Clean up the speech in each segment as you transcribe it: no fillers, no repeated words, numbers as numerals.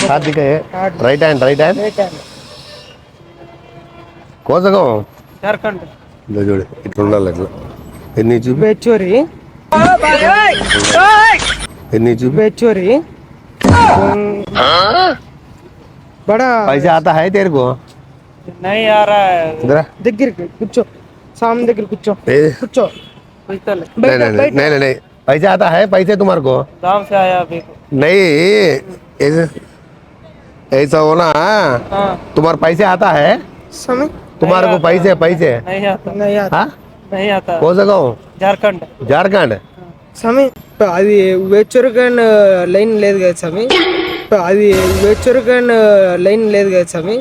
हाथ दिखाए right hand కోసగం Jharkhand చూడు ఇట్లా ఉండాలి ఇట్లా ఎన్ని చూపి बेचोरी ఎన్ని చూపి बेचोरी बड़ा पैसा आता है तेरे को नहीं आ रहा है इधर దగ్గరికి కూర్చో सामने దగ్గర కూర్చో కూర్చో नहीं नहीं नहीं नहीं नहीं पैसा आता है पैसे तुम्हारे को गांव से आया अभी नहीं ऐसा ऐसा होना हाँ तुम्हारे पैसे आता है समय तुम्हारे को पैसे नहीं आता हाँ नहीं आता కోసగం झारखंड జార్ఖండ్ సమీ అది వేచొరగన్ లైన్ లేదు కదా సమీ అది వేచొరగన్ లైన్ లేదు కదా సమీ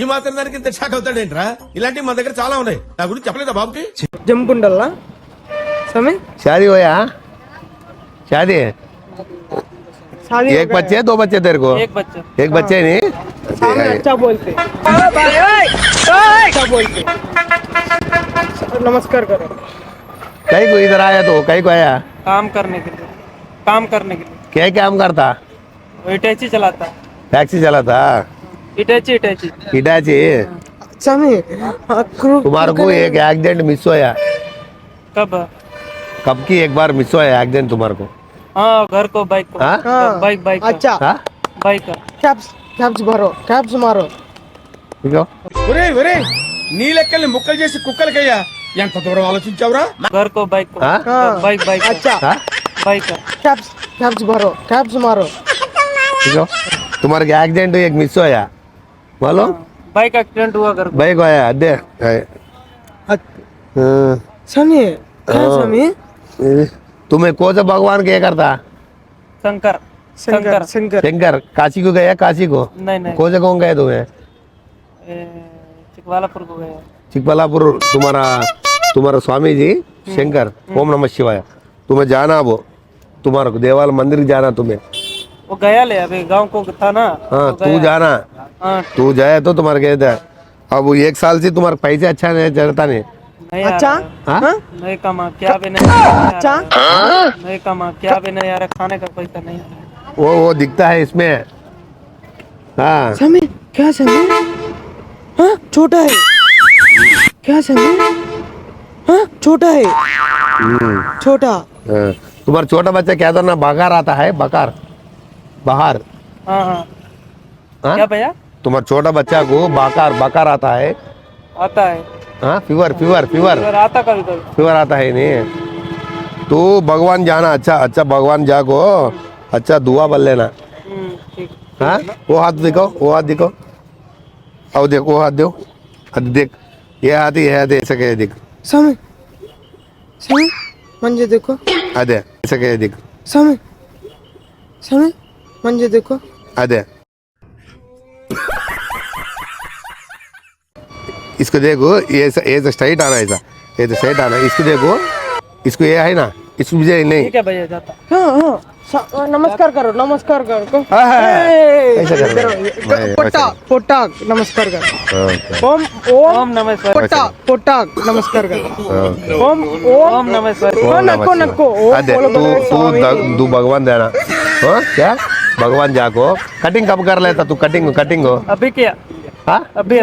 ఈ మాత్రం దానికి ఇంత షాక్ అవుతాడేంట్రా ఇలాంటివి మన దగ్గర చాలా ఉన్నాయి నా గురించి చెప్పలేదా బాబుకి జంప్ ఉండాలా సమీ शादी होया शादी शादी एक बच्चे दो बच्चे तेरे को बच्चा एक बच्चे नहीं सामने अच्छा बोलते अच्छा बोलते नमस्कार करो कहीं को इधर आया तो कहीं को आया काम करने के लिए क्या काम करता इटैची चलाता टैक्सी चलाता इटैची हिटाची समझे तुम्हारे को एक एक्सीडेंट मिस होया कब कब की एक बार मिस होया एक्सीडेंट तुम्हारे को हाँ घर को बाइक को हाँ? बाइक अच्छा हाँ बाइक कैप्स भरो कैप्स मारो ठीक है ఒరే ఒరే నీ లెక్కల్ని ముక్కలు చేసి కుక్కలకయ్యా ఎంత దూరం ఆలోచించావురా घर को बाइक को हाँ? बाइक अच्छा हाँ बाइक कैप्स भरो कैप्स मारो ठीक है तुम्हारे को एक्सीडेंट एक मिस होया मालूम बाइक एक्सीडेंट हुआ घर बाइक आया अदे समझे समझे तुम्हें कौन सा भगवान क्या करता शंकर शंकर काशी को गया काशी को नहीं कौन सा कौन गए तुम्हें चिकवालापुर को गया चिकबल्लापुर तुम्हारा स्वामी जी शंकर ओम नमः शिवाय तुम्हें जाना वो तुम्हारे को देवाल मंदिर जाना तुम्हें वो गया ले अभी गांव को था ना हाँ तो तू गया। जाना हाँ तू जाए तो तुम्हारे कहते हैं अब वो एक साल से तुम्हारे पैसे अच्छा नहीं चलता नहीं नहीं अच्छा हाँ नहीं कमा क्या भी नहीं अच्छा नहीं कमा क्या भी नहीं आ रहा खाने का पैसा नहीं आ रहा वो दिखता है इसमें हाँ समय क्या समय हाँ छोटा है क्या समय हाँ छोटा है छोटा हाँ। तुम्हारा छोटा बच्चा क्या ना बकार आता है बकार बाहर हाँ हाँ हाँ? क्या भैया तुम्हारा छोटा बच्चा को बकार आता है आता है हाँ फीवर आता कभी कभी फीवर आता है नहीं तू भगवान जाना अच्छा भगवान जाको अच्छा दुआ बोल लेना ठीक हाँ वो हाथ दिखाओ अब देख वो हाथ दो देख ये हाथ ऐसा क्या देख समय समय मंजे देखो अदे ऐसा क्या देख समय समय मंजे देखो अदे इसको देखो ये स्ट्राइट आना ऐसा ये तो स्ट्राइट आना इसको देखो इसको ये है ना इसको भी नहीं ठीक है भैया जाता हाँ हाँ नमस्कार करो हाँ, ऐसा करो पोटा पोटा नमस्कार करो ओम ओम नमः शिवाय पोटा पोटा नमस्कार करो ओम ओम नमः शिवाय नको नको ओम अदे बोलो बोलो स्वामी तू भगवान देना हाँ क्या भगवान जाको कटिंग कब कर लेता तू कटिंग हो अभी क्या हाँ अभी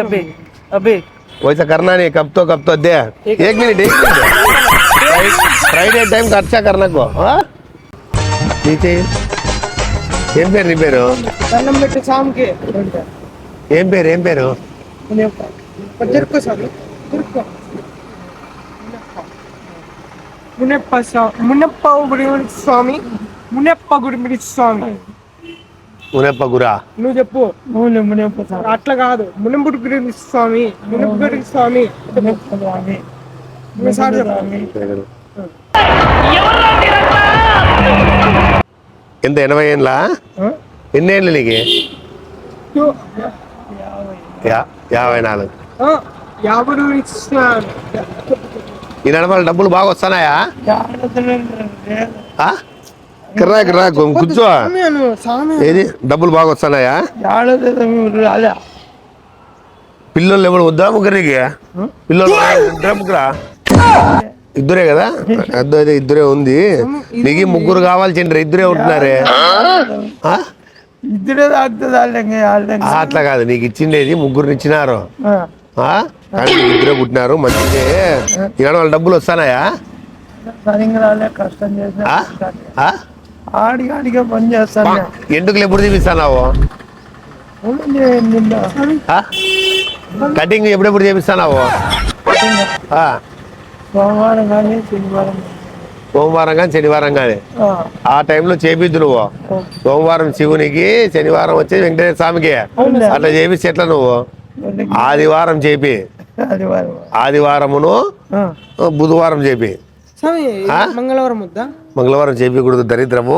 वैसा करना नहीं कब तो दे एक मिनट फ्राइडे टाइम का अच्छा करना को हाँ नीचे ఏం పేరు దండం పెట్టి సాంకే ఏం పేరు జరుపు స్వామి జరుపు మునప్ప గుడి స్వామి మునప్ప గురా నువ్వు చెప్పు అట్లా కాదు మునపుడు గుడి స్వామి మునపుడు స్వామి సార్ చెప్పు ఎంత 80 ఏళ్ళ ఎన్ని ఏళ్ళు నీకు 54 ఈ నడమల డబ్బులు బాగా వస్తున్నాయా కిరా కూర్చో ఏది డబ్బులు బాగా వస్తున్నాయా పిల్లలు ఎవరు వద్దా ముగ్గురికి పిల్లలు ముగ్గురా ఇద్దరే కదా ఇద్దరే ఉంది నీకు ముగ్గురు కావాల్సిండ్రు ఇద్దరే ఉంటున్నారే ఇద్దరే తాగుతుంది వాళ్ళ అట్లా కాదు, నీకు ఇచ్చిండేది ముగ్గురిని ఇచ్చినారు. కానీ నీకు ఇద్దరే పుట్టినారు, మంచిదే. ఈనాడు వాళ్ళ డబ్బులు వస్తానాయా? సరిగ్గా రాలే, కష్టం చేసిన ఆడిగా పని చేస్తాను. ఎందుకు ఎప్పుడు తీపిస్తున్నావు? కటింగ్ ఎప్పుడెప్పుడు చేపిస్తున్నావు? సోమవారం కానీ శనివారం, సోమవారం కానీ శనివారం కానీ ఆ టైంలో చేపిద్దు నువ్వు. సోమవారం శివునికి, శనివారం వచ్చి వెంకటేశ్వర స్వామికి అట్లా చేపిస్తే ఎట్లా నువ్వు? ఆదివారం చేపి, ఆదివారమును బుధవారం చేపి, స్వామి మంగళవారం వద్దా? మంగళవారం చేపించకూడదు, దరిద్రము.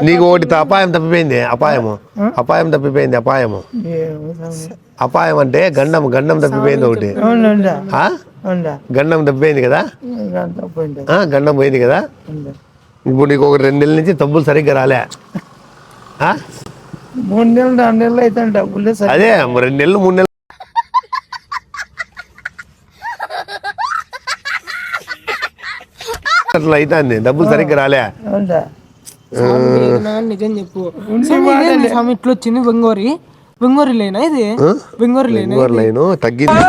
నీకు ఒకటి అపాయం తప్పిపోయింది. అపాయం తప్పిపోయింది. అపాయం అంటే గండం తప్పిపోయింది ఒకటి. గండం తప్పిపోయింది కదా, గండం పోయింది కదా. ఇప్పుడు నీకు ఒక 2 నెలల నుంచి డబ్బులు సరిగ్గా రాలే. 3 నెలలు 4 నెలలు అయితే డబ్బులు అదే 2 నెలలు 3 నెలలు అట్లా అవుతుంది, డబ్బులు సరిగ్గా రాలే. నిజం చెప్పు స్వామి, ఇట్లా వచ్చింది వెంగోరి లేనా ఇది? వెంగోరి లైన్ తగ్గింది.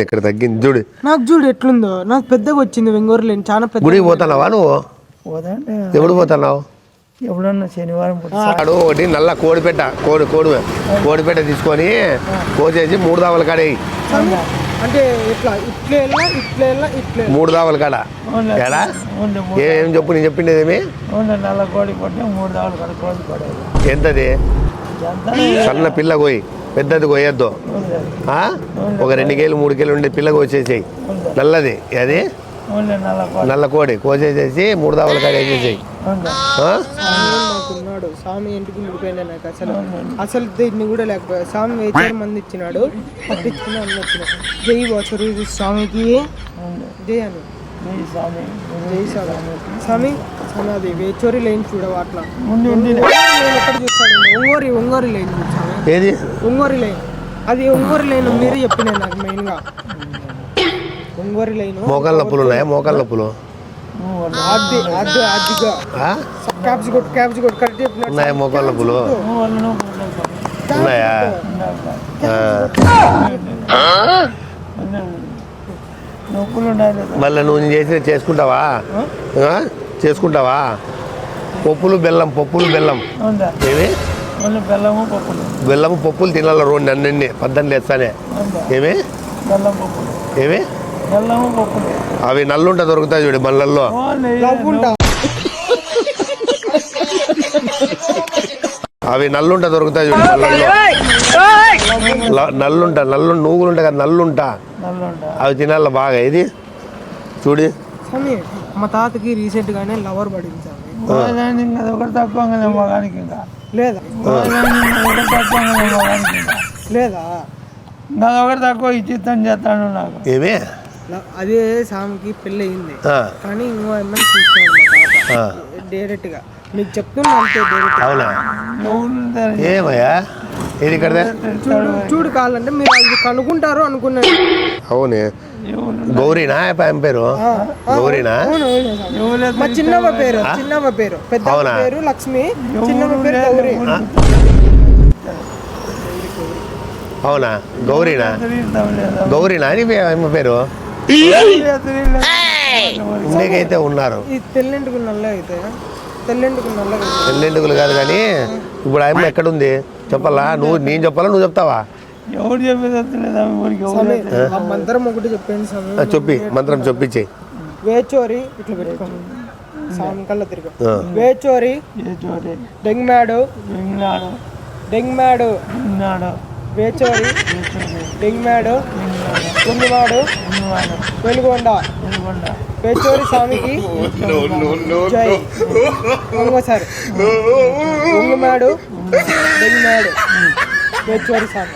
ఎక్కడ తగ్గింది చూడు. నాకు చూడు ఎట్లుందో, నాకు పెద్దగా వచ్చింది వెంగోరి లైన్, చాలా పెద్ద. గుడికి పోతున్నావా నువ్వు? ఎప్పుడు పోతున్నావు? ఎప్పుడన్నా శనివారం ఒకటి నల్ల కోడిపెట్ట తీసుకొని కోసేసి 3 దావల కాడ అంటే ఇట్లా 3 దావల కాడ ఎడా ఏం చెప్పు, నేను చెప్పిండేదేమి? నల్ల కోడి కొట్టి 3 దావల కాడ కోడి కొడేది. ఎంతది? సన్న పిల్ల కోయి, పెద్దది కోయద్దు. ఒక 2 కేలు 3 కేలు ఉండే పిల్ల కోసేసేయి, నల్లది. అది నల్ల కోడి కోసేసేసి 3 దావల కాడ వేసేసేయి. ఉన్నాడు స్వామి, ఇంటికి ముడిపోయినా నాకు అసలు దీన్ని కూడా లేకపోయా. స్వామి 1000 మంది ఇచ్చినాడు, పట్టించుకుని అన్న వచ్చిన. జై వాచరు స్వామికి జై అని, జై స్వామి. అది వేచోరి లైన్ చూడవు అట్లా ఎక్కడ చూస్తాడు? ఒంగోరి లైన్ చూసాను. ఏది ఒంగోరి లైన్? అది ఒంగోరి లైన్ మీరే చెప్పినా నాకు మెయిన్గా. ఒంగోరి లైన్ మోకాళ్ళ నొప్పులు ఉన్నాయా? మోకాళ్ళ నొప్పులు ఉన్నాయా? మోకాళ్ళ నొప్పులు ఉన్నాయా? మళ్ళీ నువ్వు చేసి చేసుకుంటావా? పప్పులు బెల్లం ఏమి? బెల్లము పప్పులు తినాలి 2 అన్నీ పద్దెనిమిది లేస్తానే. ఏమి? అవి నల్లుంట దొరుకుతాయి చూడు మళ్ళల్లో. అవి నల్లుంట దొరుకుతాయి చూడు మళ్ళల్లో. నల్లుంట నువ్వులుంట కదా, నల్లుంట అవి తినాల బాగా. ఇది చూడు మా తాతకి రీసెంట్ గానే లవర్ పడింది లేదా ఒకటి తక్కువ ఇచ్చిస్తాను చేస్తాను నాకు. ఏమే? అదే స్వామికి పెళ్ళి అయింది, కానీ ఇంకో అమ్మాయి చూస్తున్నాడు మా తాత డైరెక్ట్ గా. మీకు చెప్తున్నా అంతే డైరెక్ట్. అవునా? ఏమయ్యా ఇది ఇక్కడ చూడు కావాలంటే మీరు అది కనుక్కుంటారు అనుకున్నాను. అవునే. గౌరీనా ఏం పేరు? గౌరీనా? మా చిన్నమ్మ పేరు పెద్ద పేరు లక్ష్మి, చిన్నమ్మ పేరు గౌరీ. అవునా? గౌరీనా అని అమ్మ పేరు? నీకైతే ఉన్నారు తెల్లెంటుకులు నల్ల అయితే తెల్లెంటుకులు కాదు కానీ ఇప్పుడు అమ్మ ఎక్కడుంది చెప్పాలా? నేను చెప్పాలా నువ్వు చెప్తావా? ఎవరు చెప్పేది మంత్రం ఒకటి చెప్పండి. చెప్పి మంత్రం చెప్పించి. వేచోరి ఇట్లా పెట్టుకోండి, సాయంకాలం తిరుగు. వేచోరి డెంగ్మాడు వేచోరి డెంగ్మాడు గుండివాడు వెలుగొండ వేచోరి స్వామికి జై. ఇంకోసారి గుండిమాడు డెంగ్మాడు వేచోరి స్వామి.